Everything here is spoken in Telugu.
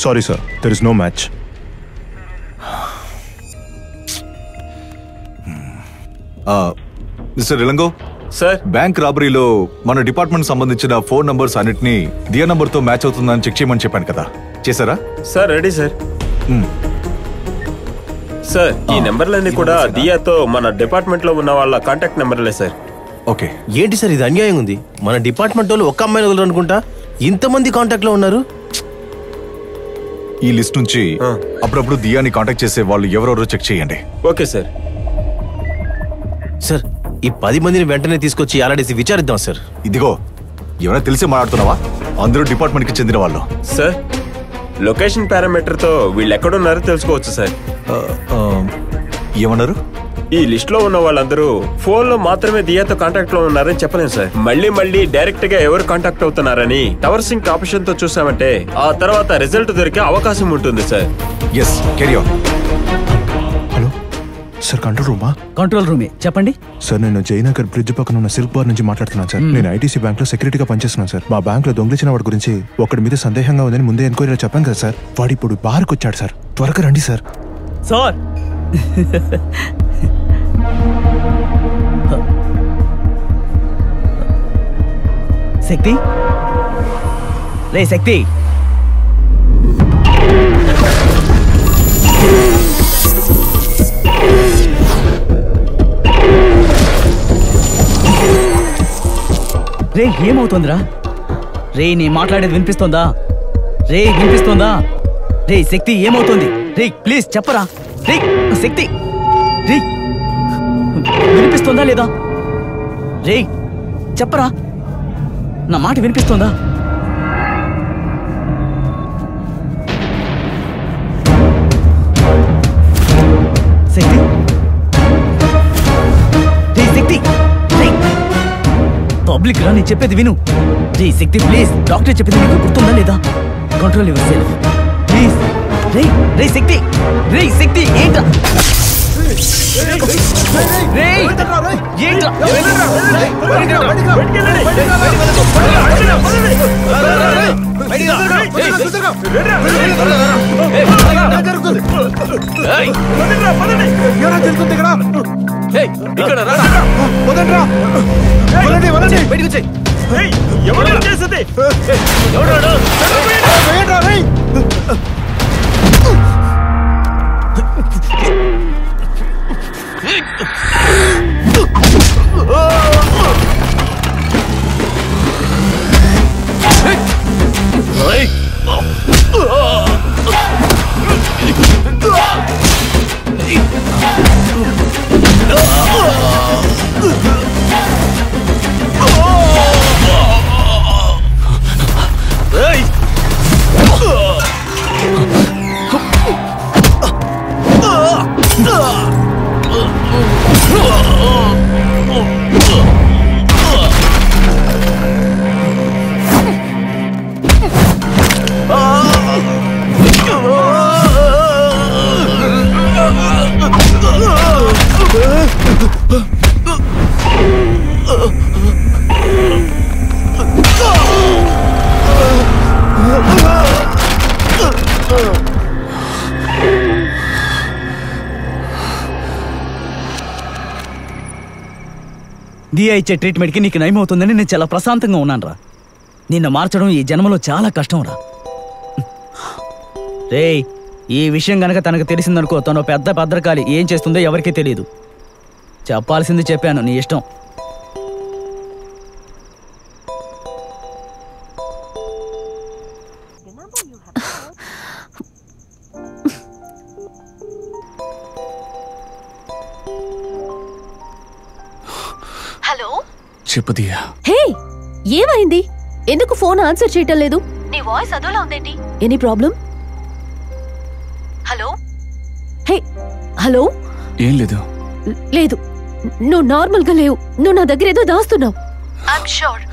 Sorry sir, there is no match. Mister Ilango sir, bank రాబరీలో మన డిపార్ట్మెంట్ సంబంధించిన ఫోన్ నంబర్స్ అన్నిటినీ దియా నంబర్ తో మ్యాచ్ అవుతుందని చెక్ చేయమని చెప్పాను కదా, చేశారా? Sir ready sir. సార్ ఈ నెంబర్లన్నీ కూడా దియాతో మన డిపార్ట్మెంట్ లో ఉన్న వాళ్ళ కాంటాక్ట్ నెంబర్లే సార్. ఓకే. ఏంటి సార్ ఇది అన్యాయం ఉంది. మన డిపార్ట్మెంట్ వాళ్ళు ఒక్క అమ్మాయిని వదలరు అనుకుంటా, ఇంతమంది కాంటాక్ట్ లో ఉన్నారు. ఈ లిస్ట్ నుంచి అప్పుడప్పుడు దియాని కాంటాక్ట్ చేసే వాళ్ళు ఎవరెవరో చెక్ చేయండి. Okay sir. సార్ ఈ 10 మందిని వెంటనే తీసుకొచ్చి అలాడేసి విచారిద్దాం సార్. ఇదిగో ఎవరైనా తెలిసి మాట్లాడుతున్నావా? అందరూ డిపార్ట్మెంట్ కి చెందిన వాళ్ళు. సార్ లొకేషన్ పారామీటర్ తో వీళ్ళు ఎక్కడున్నారో తెలుసుకోవచ్చు సార్. ఏమన్నారు? ఈ లిస్ట్ లో ఉన్న వాళ్ళందరూ ఫోన్ లో మాత్రమే దియాతో కాంటాక్ట్ లో ఉన్నారని చెప్పలేం సార్. మళ్ళీ డైరెక్ట్ గా ఎవరు కాంటాక్ట్ అవుతున్నారని టవర్ సింక్ ఆప్షన్ తో చూసామంటే ఆ తర్వాత రిజల్ట్ దొరికే అవకాశం ఉంటుంది sir. Yes, carry on. Hello sir, control రూమా? కంట్రోల్ రూమే, చెప్పండి సార్. నేను జయనగర్ బ్రిడ్జ్ పక్కన ఉన్న సిల్క్ బార్ నుంచి మాట్లాడుతున్నాను సార్. నేను ఐటీసీ బ్యాంక్ లో సెక్యూరిటీగా పనిచేస్తున్నాను సార్. మా బ్యాంక్ లో దొంగిలించిన వాడి గురించి ఒకటి మీద సందేహంగా ఉందని ముందే ఎంక్వైరీలో చెప్పాను కదా సార్. వాడు ఇప్పుడు బార్కి వచ్చాడు సార్. త్వరగా రండి సార్. సార్ శక్తి, రే శక్తి, రే ఏమవుతుందిరా? రే నీ మాట్లాడేది వినిపిస్తోందా? రే వినిపిస్తోందా? రే శక్తి ఏమవుతుంది? రే ప్లీజ్ చెప్పరా. రే శక్తి, రే వినిపిస్తోందా లేదా? రే చెప్పరా, నా మాట వినిపిస్తోందా? శక్తి, రే శక్తి, రే పబ్లిక్ రా, నేను చెప్పేది విను. రే శక్తి ప్లీజ్, డాక్టర్ చెప్పేది నీకు గుర్తుందా లేదా? Control yourself please. రే రే శక్తి, రే శక్తి ఏంట్రా? రే ఏంట్రా? దియా ఇచ్చే ట్రీట్మెంట్కి నీకు నయమవుతుందని నేను చాలా ప్రశాంతంగా ఉన్నాను రా. నిన్ను మార్చడం ఈ జన్మలో చాలా కష్టం రా. రే ఈ విషయం గనక తనకు తెలిసిందనుకో, తను పెద్ద భద్రకాలి, ఏం చేస్తుందో ఎవరికీ తెలియదు. చెప్పాల్సింది చెప్పాను, నీ ఇష్టం. హలో చెప్పు దియా. హే ఏమైంది? ఎందుకు ఫోన్ ఆన్సర్ చేయటం లేదు? నీ వాయిస్ అదోలా ఉందేంటి? Any problem? Hello hey hello. ఏం లేదు. లేదు, నువ్వు నార్మల్ గా లేవు. నువ్వు నా దగ్గర ఏదో దాస్తున్నావు. I'm sure.